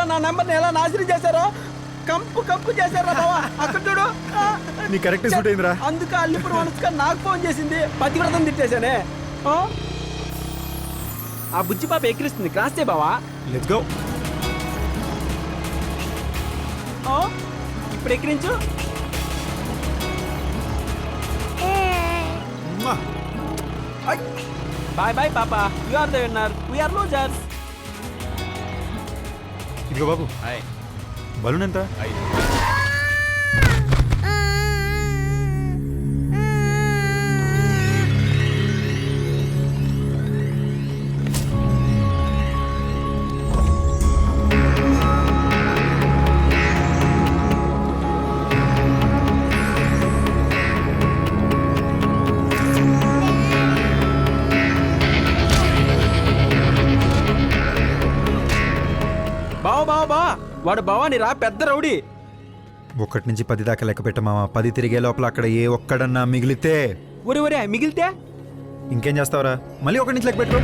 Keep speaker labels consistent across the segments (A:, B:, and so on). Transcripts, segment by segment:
A: లో నా నెంబర్ని ఎలా నాశనం చేశారో కంపు చేశారా బావా. అక్కడ చూడు.
B: నీ కరెక్ట్ సూట్ అయిందిరా.
A: అందుకే అల్లిపురం అనుష్క నాకు ఫోన్ చేసింది. పతివ్రతం తిట్టేశానే. ఆ బుజ్జి పాప ఎక్కిరిస్తుంది. క్రాస్ చే బావా.
B: Let's go.
A: ఇప్పుడు ఎక్కిరించు. బాయ్ బాయ్ పాపా. You are the winner, we are losers.
B: ఇదిగో బాబు. బలూన్ ఎంత?
A: బావా వాడు భవాని రా, పెద్ద రౌడీ.
B: 1 నుంచి 10 దాకా లెక్క పెట్టమావా. 10 తిరిగే లోపల అక్కడ ఏ ఒక్కడన్నా మిగిలితే
A: ఒరే మిగిలితే
B: ఇంకేం చేస్తావరా? మళ్ళీ 1 నుంచి లెక్క పెట్టు.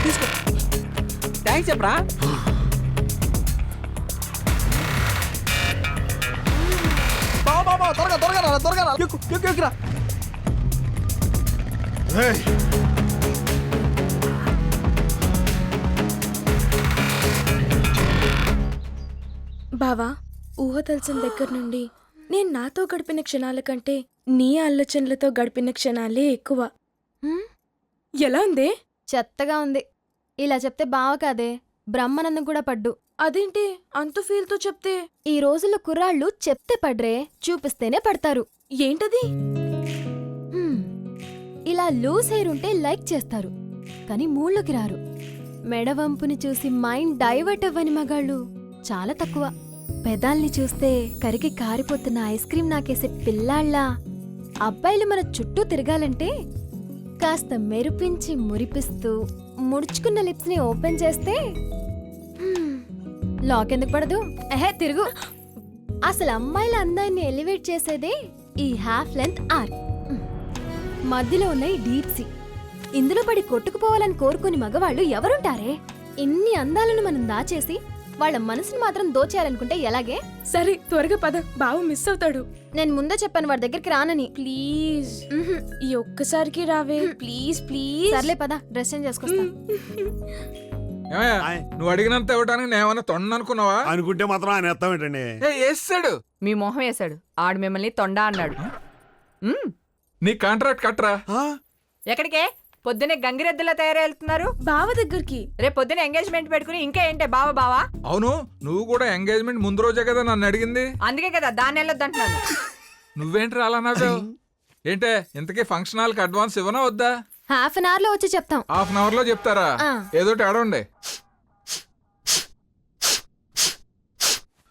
A: తీసుకో. థ్యాంక్స్ చెప్పరా. బాబా త్వరగా ఎక్కురా.
C: బావా, ఊహ తెలిసిన దగ్గర నుండి నేను నాతో గడిపిన క్షణాల కంటే నీ ఆలోచనలతో గడిపిన క్షణాలే ఎక్కువ. ఎలా ఉంది?
D: చెత్తగా ఉంది. ఇలా చెప్తే బావ కాదే, బ్రహ్మానందం కూడా పడ్డు.
C: అదేంటి అంత ఫీల్తో చెప్తే?
D: ఈ రోజుల్లో కుర్రాళ్ళు చెప్తే పడ్రే, చూపిస్తేనే పడతారు.
C: ఏంటది?
D: ఇలా లూజ్ హెయిర్ ఉంటే లైక్ చేస్తారు, కానీ మూళ్ళకి రారు. మెడవంపుని చూసి మైండ్ డైవర్ట్ అవ్వని మగాళ్ళు చాలా తక్కువ. పెదాల్ని చూస్తే కరిగి కారిపోతున్న ఐస్ క్రీం నాకేసే పిల్లాళ్ళ అబ్బాయిలు మన చుట్టూ తిరగాలంటే కాస్త మెరిపించి మురిపిస్తూ ముడుచుకున్న లిప్స్ ని ఓపెన్ చేస్తే లాక్ ఎందుకు పడదు? తిరుగు. అసలు అమ్మాయిల అందాన్ని ఎలివేట్ చేసేదే ఈ హాఫ్ లెంత్ ఆర్క్. మధ్యలో ఉన్న ఈ డీప్ సీ. ఇందులో పడి కొట్టుకుపోవాలని కోరుకుని మగవాళ్ళు ఎవరుంటారే? ఇన్ని అందాలను మనం దాచేసి వాళ్ళ మనసును మాత్రం దోచేయాలనుకుంటే ఎలాగే?
C: సరే త్వరగా పద, బావ మిస్ అవుతాడు.
D: నేను ముందే చెప్పాను వాడి దగ్గరికి రానని.
C: ప్లీజ్ ఈ ఒక్కసారికి రావే, ప్లీజ్ ప్లీజ్.
D: సర్లే పద, డ్రెస్ చేంజ్ చేసుకొస్తా.
E: నువ్వు అడిగినంత ఇవ్వడానికి నేనేమన్నా తొండ అనుకున్నావా?
F: అనుకుంటే మాత్రం ఆయన ఎత్తామేటండి.
E: వేసాడు,
G: మీ మొహం వేసాడు. ఆడు మిమ్మల్ని తొండా అన్నాడు.
E: నీ కాంట్రాక్ట్ కట్టరా.
G: ఎక్కడికే? పొద్దునే గంగిరెద్దులా తయారెళ్తున్నారు
C: బావ దగ్గరికి.
G: రేపు పొద్దున ఎంగేజ్మెంట్ పెట్టుకుని ఇంకా ఏంటే బావా?
E: అవును, నువ్వు కూడా ఎంగేజ్మెంట్ ముందు రోజే కదా నన్ను అడిగింది.
G: అందుకే కదా దాన్ని వెళ్ళొద్దంటున్నాను.
E: నువ్వేంటి అలా నవ్వావు? ఏంటే ఇంతకీ ఫంక్షన్ హాల్కి అడ్వాన్స్ ఇవ్వనా వద్దా?
D: హాఫ్ అన్ అవర్ లో వచ్చి చెప్తాం.
E: హాఫ్ అన్ అవర్ లో చెప్తారా? ఏదోటి ఆడండి.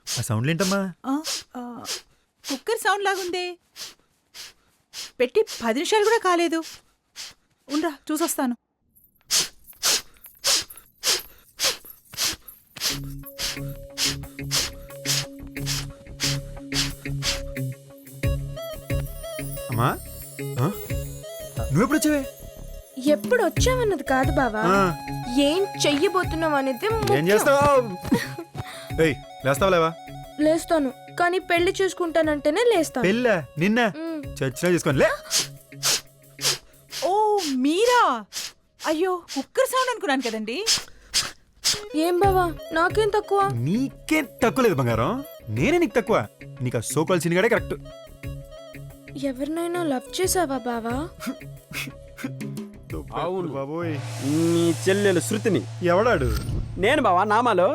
B: ఆ సౌండ్లు ఏంటమ్మా?
H: కుక్కర్ సౌండ్ లాగుంది. పెట్టి 10 నిమిషాలు కూడా కాలేదు. ఉండ్రా చూసొస్తాను.
B: అమ్మా నువ్వెప్పుడు వచ్చావే?
C: ఎప్పుడు వచ్చావన్నది కాదు బావా, ఏం చెయ్యబోతున్నావు అనేది
B: ఏం చేస్తావు? లేస్తావా లేవా?
C: లేస్తాను, కానీ పెళ్లి చూసుకుంటానంటేనే లేస్తాను.
B: పెళ్ళ నిన్న చర్చిలో చేసుకోని లే.
H: ఓ మీరా? అయ్యో కుక్కర్ సౌండ్ అనుకున్నాను కదండి.
C: ఏం బావా నాకేం తక్కువ?
B: నీకేం తక్కువ లేదు బంగారం, నేనే నీకు తక్కువ. నీకు ఆ సోకాల్ సినిగాడే కరెక్ట్.
C: ఎవరినైనా లవ్ చేసావా బావా?
A: అవును
B: బాబోయ్,
A: నీ చెల్లెలు శృతిని.
B: ఎవడాడు?
A: నేను బావా నామాలు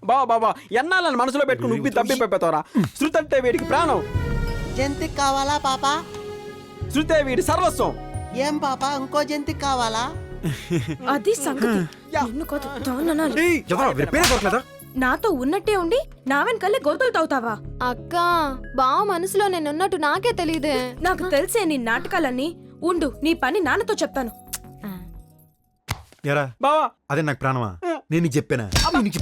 A: బావా బావా ఎన్నాళ్ళని మనసులో పెట్టుకుని ఉబ్బి తబ్బి పెప్పతారా. శృతి అంటే వీడికి ప్రాణం,
F: జంతికి కావాలా పాప?
A: శృతే వీడి సర్వస్వం.
F: ఏం పాప ఇంకో జంతికి కావాలా?
C: అది సంగతి. నిన్ను కాదు, దాన్ని అనాలి.
B: ఏయ్, ఎవరా? రిపేర్ అవ్వట్లేదా?
C: నాతో ఉన్నట్టే ఉండి నా వెనకాలే గోతులు తవ్వుతావా?
D: అక్క బావ మనసులో నేనున్నట్టు నాకే తెలీదే.
C: నాకు తెలిసే నీ నాటకాలన్నీ. ఉండు, నీ పని నాన్నతో చెప్తాను.
B: ఎరా
A: బావా
B: అదే నాకు ప్రాణమా? నేను నీకు చెప్పానా? నేను నీకు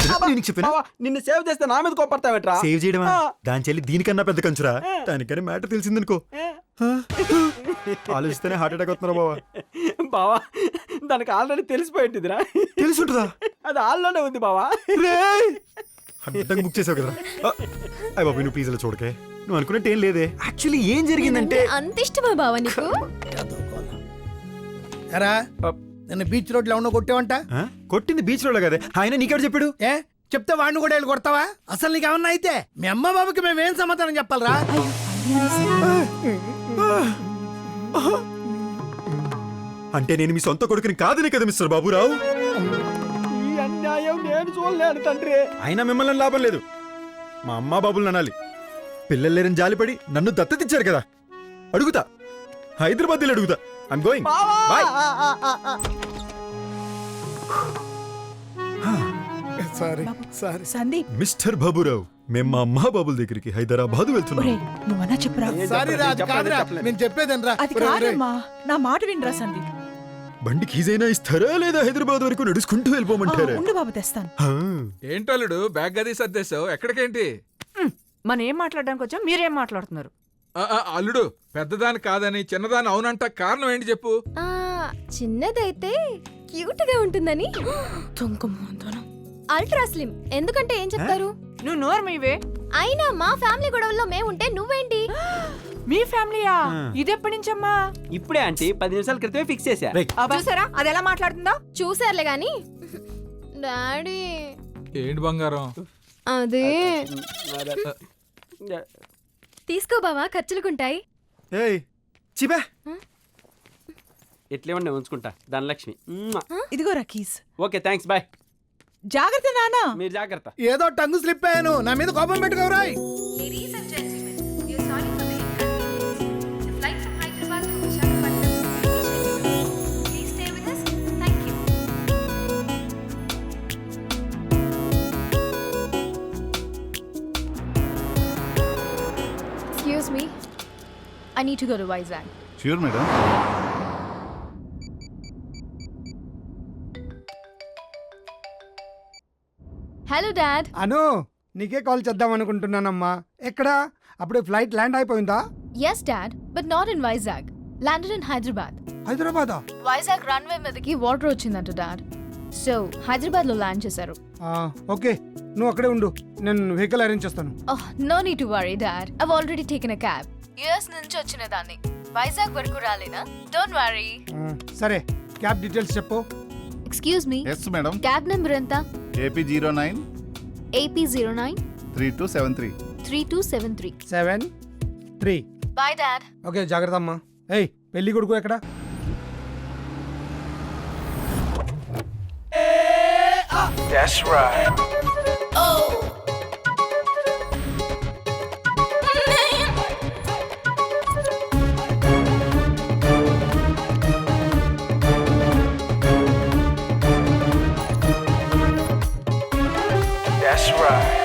B: చెప్పానా?
A: బావా నిన్ను సేవ్ చేస్తే నా మీద కోపడతావేట్రా?
B: సేవ్ చేయడమా?
A: ఆ.
B: దాని చెల్లి దీనికన్నా పెద్ద కంచురా. దానికని మ్యాటర్ తెలిసిందనుకో, ఆలోచిస్తేనే హార్ట్ అటాక్ వస్తున్నారా బావా.
A: బావా దానికి ఆల్రెడీ తెలిసిపోయింటిదిరా.
B: తెలుసుంటుందా?
A: అది ఆల్లోనే ఉంది బావా.
B: అడ్డంగా బుక్ చేసావు కదా. అయ్య బాబు నువ్వు పిజ్జాలో చూడకే, నువ్వు అనుకున్నట్టు ఏం లేదే. యాక్చువల్లీ ఏం జరిగిందంటే
D: అంత ఇష్టమా బావ నీకు?
I: ఎరా నిన్న బీచ్ రోడ్ లో ఉన్న కొట్టేవంట?
B: ఆ? కొట్టింది బీచ్ రోడ్ కదే, ఆయన నీకెవరు చెప్పాడు?
I: ఏ చెప్తే వాడిని కూడా వెళ్ళి కొడతావా? అసలు నీకు ఏమన్నా అయితే మీ అమ్మ బాబుకి మేమేం సమాధానం చెప్పాలరా?
B: అంటే నేను మీ సొంత కొడుకుని కాదనే కదా మిస్టర్ బాబురావు.
A: ఈ అన్యాయం నేను చూడలేను తండ్రి.
B: అయినా మిమ్మల్ని లాభం లేదు, మా అమ్మా బాబుల్ని అనాలి. పిల్లలు లేరని జాలిపడి నన్ను దత్తతిచ్చారు కదా. అడుగుతా, హైదరాబాద్ వెళ్ళి అడుగుతా. I'm going. Bye.
I: Sorry sorry
H: Sandeep
B: mister Baburao, మేము మా అమ్మా బాబుల దగ్గరికి హైదరాబాద్ వెళ్తున్నాం.
H: ఒరేయ్ నువ్వన్నా చెప్పురా.
I: సారీ రా, అది కాదురా, నేను చెప్పేదేనరా.
H: అది కాదమ్మా, నా మాట వినరా సందీప్.
B: బండి కీజైనా ఇస్తారా లేదా హైదరాబాద్ వరకు నడుచుకుంటూ వెళ్ళిపోమంటారా?
H: ఉండు బాబు తెస్తాను.
B: ఆ.
E: ఏంటల్లుడు బ్యాగ్ గది సర్దేశావు? ఎక్కడికేంటి?
G: మనం ఏం మాట్లాడడానికి వచ్చాం, మీరేం మాట్లాడుతున్నారు?
E: అల్లుడు పెద్దదాని కాదని చిన్నదాని అవునంట కారణం ఏంటి చెప్పు.
D: ఆ చిన్నదైతే క్యూట్ గా ఉంటుందని. అల్ట్రా స్లిమ్ ఎందుకంటే ఏం చెప్తారు?
G: నువ్వు నోరు మీవే.
D: అయినా మా ఫ్యామిలీ గొడవల్లో మేముంటే నువ్వేంటి?
G: మీ ఫ్యామిలీయా? ఇదెప్పటి నుంచమ్మా?
A: ఇప్పుడే ఆంటీ 10 నిమిషాల క్రితమే ఫిక్స్ చేశా.
G: చూసారా అది ఎలా మాట్లాడుతుందో?
D: చూసారులే గాని డాడీ
E: ఏంటి బంగారం?
D: అదే తీసుకో బావా, ఖర్చులుకుంటాయి.
B: ఏయ్ చిబే,
A: ఎట్లే ఉండే ఉంచుకుంటా. ధనలక్ష్మి.
H: ఇదిగోరా కీస్.
A: Okay thanks bye.
H: జాగ్రత్త నానా.
A: మీరు జాగ్రత్త.
I: ఏదో టంగు స్లిప్ అయ్యాను, నా మీద కోపం పెట్టుకోరా.
D: Excuse me, I need to go to Vizag.
J: Sure, madam.
D: Hello, Dad.
I: అను నీకే కాల్ చేద్దాం అనుకుంటున్నానమ్మా. ఎక్కడా? అప్పుడే ఫ్లైట్ ల్యాండ్ అయిపోయిందా?
D: Yes, Dad, but not in Vizag. Landed in Hyderabad.
I: హైదరాబాదా?
D: Vizag runway మీదకి వాటర్ వచ్చిందంట డాడ్. సో హైదరాబాద్ లో ల్యాండ్ చేశారు.
I: ఓకే నువ్వు అక్కడే ఉండు, నేను వెహికల్ అరేంజ్ చేస్తాను.
D: Oh no need to worry dad, I've already taken a cab. US నుంచి వచ్చిన దాన్ని వైజాగ్ వరకు రాలేనా? Don't worry.
I: సరే క్యాబ్ డీటెయిల్స్ చెప్పు.
D: Excuse me,
J: Yes, madam.
D: Cab number ఎంత?
J: AP09
D: AP09
J: 3273.
D: 3273.
I: 7-3.
D: Bye dad.
I: Okay జాగ్రత్త అమ్మా. ఏయ్ పెళ్లి కొడుకు ఎక్కడ?
A: That's right. That's right.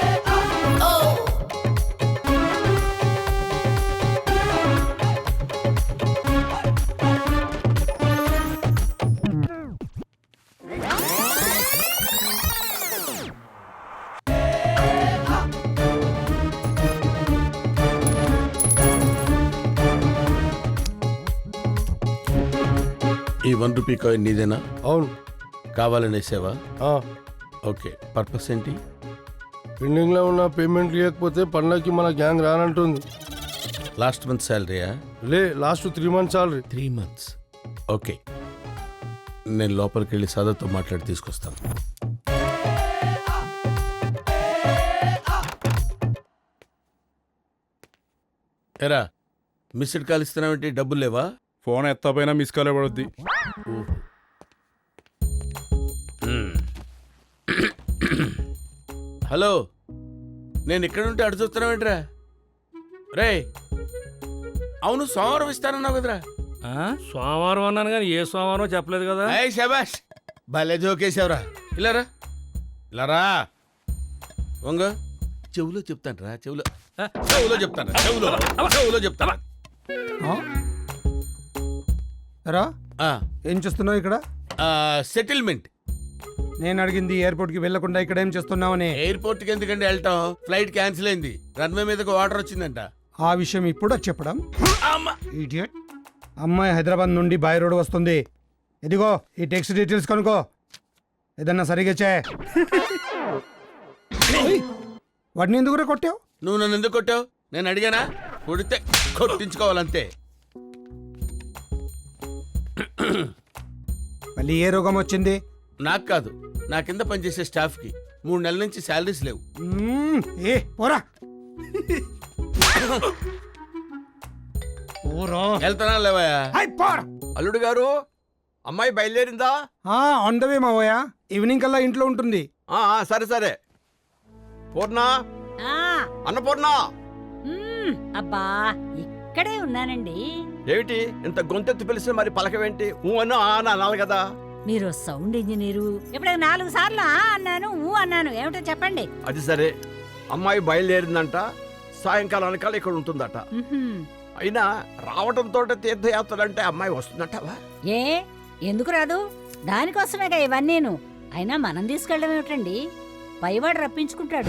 K: ఈ 1 రూపీ కాయిన్ నీదేనా?
I: అవును.
K: కావాలనేసావా? ఓకే, పర్పస్ ఏంటి?
J: పెండింగ్ లో ఉన్న పేమెంట్ లేకపోతే పండగకి మన గ్యాంగ్ రానంటుంది.
K: లాస్ట్ మంత్ శాలరీయా?
J: లే, last 3 months salary.
K: 3 months. Okay, నేను లోపలికి వెళ్ళి సదతో మాట్లాడి తీసుకొస్తాను. ఎరా మిస్డ్ కాల్ ఇస్తున్నావేంటి? డబ్బులు లేవా?
J: ఫోన్ ఎత్తపోయినా మిస్ కాల్ పడుద్ది.
K: హలో, నేను ఇక్కడ ఉంటే అడు చూస్తున్నావేంట్రా? రే, అవును సోమవారం ఇస్తానన్నావు కదరా?
J: సోమవారం అన్నాను కానీ ఏ సోమవారం చెప్పలేదు కదా.
K: ఏయ్ శబాష్, భలే జోకేశావురా. ఇలారా, ఇలారా. వంగ, చెవులో చెప్తాను రా, చెవులో చెప్తాను.
I: రా
K: ఆ,
I: ఏం చేస్తున్నావు ఇక్కడ?
K: సెటిల్మెంట్.
I: నేను అడిగింది ఎయిర్పోర్ట్ కి వెళ్లకుండా ఇక్కడ ఏం చేస్తున్నావని.
K: ఎయిర్పోర్ట్ కి ఎందుకంటే వెళ్ళటం, ఫ్లైట్ క్యాన్సిల్ అయింది. రన్వే మీదకి ఆర్డర్ వచ్చిందంట.
I: ఆ విషయం ఇప్పుడు చెప్పడం.
K: అమ్మ.
I: Idiot. అమ్మాయి హైదరాబాద్ నుండి బై రోడ్ వస్తుంది. ఇదిగో ఈ టెక్స్ట్ డీటెయిల్స్ కనుకో. ఏదన్నా సరిగా చే. వాడిని ఎందుకు కొట్టావు?
K: నువ్వు నన్ను ఎందుకు కొట్టావు? నేను అడిగానా? కొడితే కొట్టించుకోవాలంతే.
I: మళ్ళీ ఏ రోగం వచ్చింది?
K: నాకు కాదు, నా కింద పనిచేసే స్టాఫ్ కి 3 నెలల నుంచి శాలరీస్ లేవు.
I: ఏ పోరా.
K: వెళ్తానా లేవయా?
A: అల్లుడు గారు, అమ్మాయి బయలుదేరిందా?
I: ఆన్ ద వే మావయ్య. ఈవినింగ్ కల్లా ఇంట్లో ఉంటుంది.
A: సరే. పూర్ణ, అన్నపూర్ణ.
H: అబ్బా ఇక్కడే ఉన్నానండి.
A: ఏమిటి ఇంత గొంతెత్తి పిలిస్తే మరి పలకవేంటి? అన్నా అనాలి కదా.
H: మీరు సౌండ్ ఇంజనీరు. ఇప్పుడు 4 సార్లు అన్నాను అన్నాను. ఏమిటో చెప్పండి.
A: అది సరే, అమ్మాయి బయలుదేరిందంట. సాయంకాలానికల్లా ఇక్కడ ఉంటుందట. అయినా రావటంతో తీర్థయాత్రలంటే అమ్మాయి వస్తుందంటవా?
H: ఏ ఎందుకు రాదు? దానికోసమేగా ఇవన్నీను. అయినా మనం తీసుకెళ్ళడం ఏమిటండి? పైవాడు రప్పించుకుంటాడు.